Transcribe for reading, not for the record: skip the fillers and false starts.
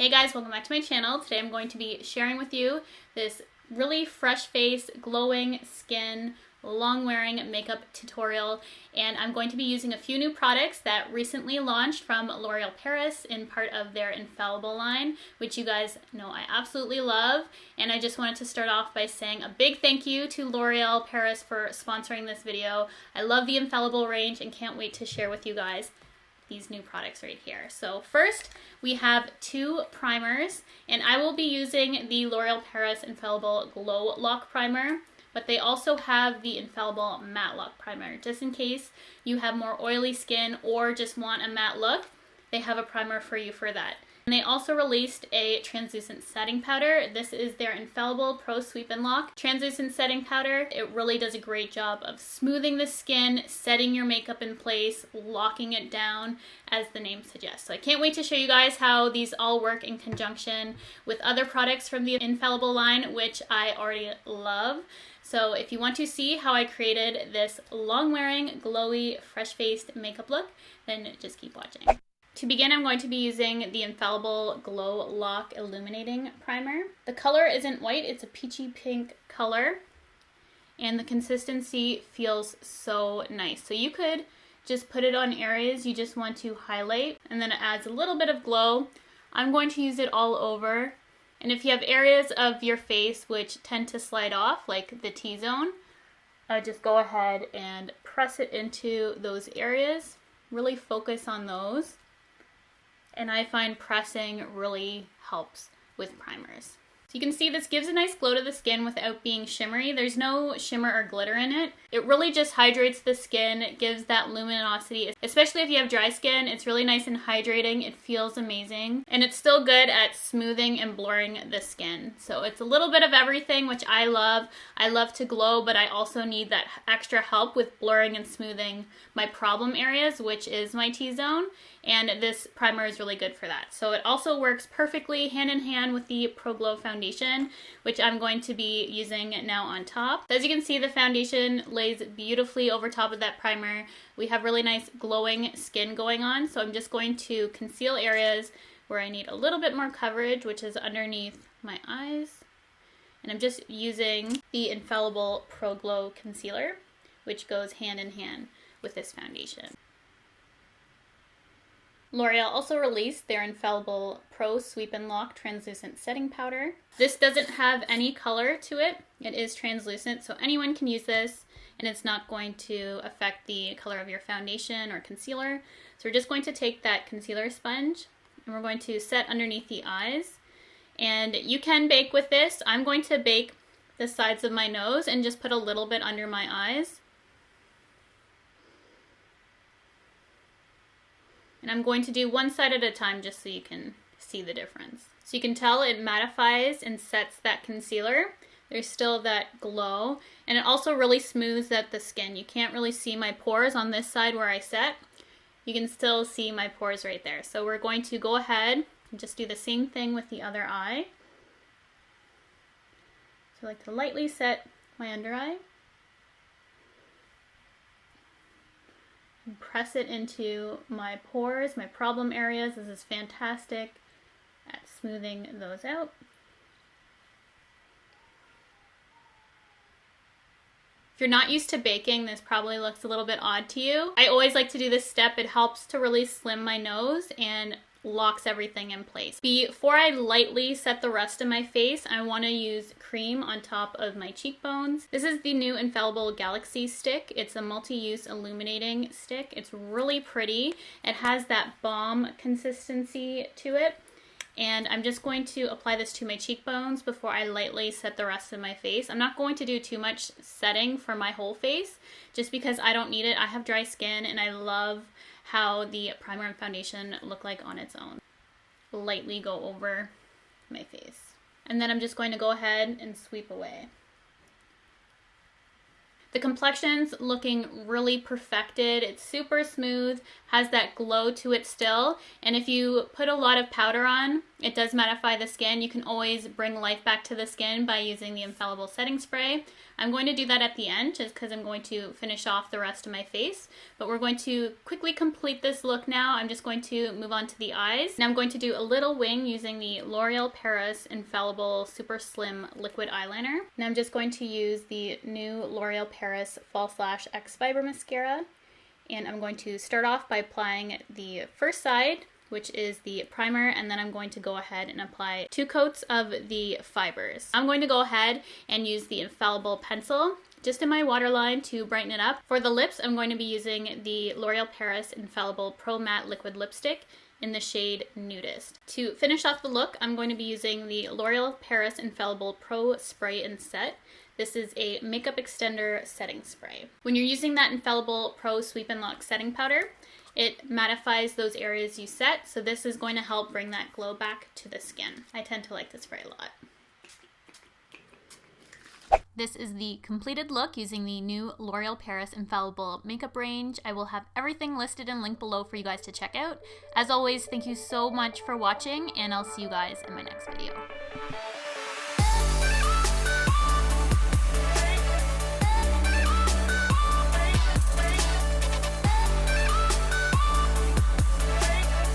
Hey guys, welcome back to my channel. Today I'm going to be sharing with you this really fresh face, glowing skin, long wearing makeup tutorial, and I'm going to be using a few new products that recently launched from L'Oreal Paris in part of their Infallible line, which you guys know I absolutely love. And I just wanted to start off by saying a big thank you to L'Oreal Paris for sponsoring this video. I love the Infallible range and can't wait to share with you guys these new products right here. So first we have two primers, and I will be using the L'Oreal Paris Infallible Glow Lock Primer, but they also have the Infallible Matte Lock Primer. Just in case you have more oily skin or just want a matte look, they have a primer for you for that. And they also released a translucent setting powder. This is their Infallible Pro Sweep and Lock translucent setting powder. It really does a great job of smoothing the skin, setting your makeup in place, locking it down, as the name suggests. So I can't wait to show you guys how these all work in conjunction with other products from the Infallible line, which I already love. So if you want to see how I created this long-wearing, glowy, fresh-faced makeup look, then just keep watching. To begin, I'm going to be using the Infallible Glow Lock Illuminating Primer. The color isn't white, it's a peachy pink color, and the consistency feels so nice. So you could just put it on areas you just want to highlight, and then it adds a little bit of glow. I'm going to use it all over, and if you have areas of your face which tend to slide off, like the T-zone, just go ahead and press it into those areas. Really focus on those. And I find pressing really helps with primers. So you can see this gives a nice glow to the skin without being shimmery. There's no shimmer or glitter in it. It really just hydrates the skin. It gives that luminosity, especially if you have dry skin. It's really nice and hydrating. It feels amazing. And it's still good at smoothing and blurring the skin. So it's a little bit of everything, which I love. I love to glow, but I also need that extra help with blurring and smoothing my problem areas, which is my T-zone. And this primer is really good for that. So it also works perfectly hand in hand with the Pro Glow foundation, which I'm going to be using now on top. As you can see, the foundation lays beautifully over top of that primer. We have really nice glowing skin going on, so I'm just going to conceal areas where I need a little bit more coverage, which is underneath my eyes. And I'm just using the Infallible Pro Glow Concealer, which goes hand in hand with this foundation. L'Oreal also released their Infallible Pro Sweep and Lock Translucent Setting Powder. This doesn't have any color to it. It is translucent, so anyone can use this, and it's not going to affect the color of your foundation or concealer. So we're just going to take that concealer sponge, and we're going to set underneath the eyes. And you can bake with this. I'm going to bake the sides of my nose and just put a little bit under my eyes. And I'm going to do one side at a time just so you can see the difference. So you can tell it mattifies and sets that concealer. There's still that glow, and it also really smooths out the skin. You can't really see my pores on this side where I set. You can still see my pores right there. So we're going to go ahead and just do the same thing with the other eye. So I like to lightly set my under eye. And press it into my pores, my problem areas. This is fantastic at smoothing those out. If you're not used to baking, this probably looks a little bit odd to you. I always like to do this step. It helps to really slim my nose and locks everything in place. Before I lightly set the rest of my face, I want to use cream on top of my cheekbones. This is the new Infallible Galaxy stick. It's a multi-use illuminating stick. It's really pretty. It has that balm consistency to it. And I'm just going to apply this to my cheekbones before I lightly set the rest of my face. I'm not going to do too much setting for my whole face, just because I don't need it. I have dry skin, and I love how the primer and foundation look like on its own. Lightly go over my face. And then I'm just going to go ahead and sweep away. The complexion's looking really perfected. It's super smooth, has that glow to it still. And if you put a lot of powder on, It does mattify the skin. You can always bring life back to the skin by using the Infallible setting spray. I'm going to do that at the end just because I'm going to finish off the rest of my face. But we're going to quickly complete this look now. I'm just going to move on to the eyes. Now I'm going to do a little wing using the L'Oreal Paris Infallible Super Slim Liquid Eyeliner. Now I'm just going to use the new L'Oreal Paris False Lash X Fiber Mascara. And I'm going to start off by applying the first side, which is the primer, and then I'm going to go ahead and apply 2 coats of the fibers. I'm going to go ahead and use the Infallible pencil just in my waterline to brighten it up. For the lips, I'm going to be using the L'Oreal Paris Infallible Pro Matte Liquid Lipstick in the shade Nudist. To finish off the look, I'm going to be using the L'Oreal Paris Infallible Pro Spray and Set. This is a makeup extender setting spray. When you're using that Infallible Pro Sweep and Lock setting powder, it mattifies those areas you set, so this is going to help bring that glow back to the skin. I tend to like this spray a lot. This is the completed look using the new L'Oreal Paris Infallible makeup range. I will have everything listed and linked below for you guys to check out. As always, thank you so much for watching, and I'll see you guys in my next video.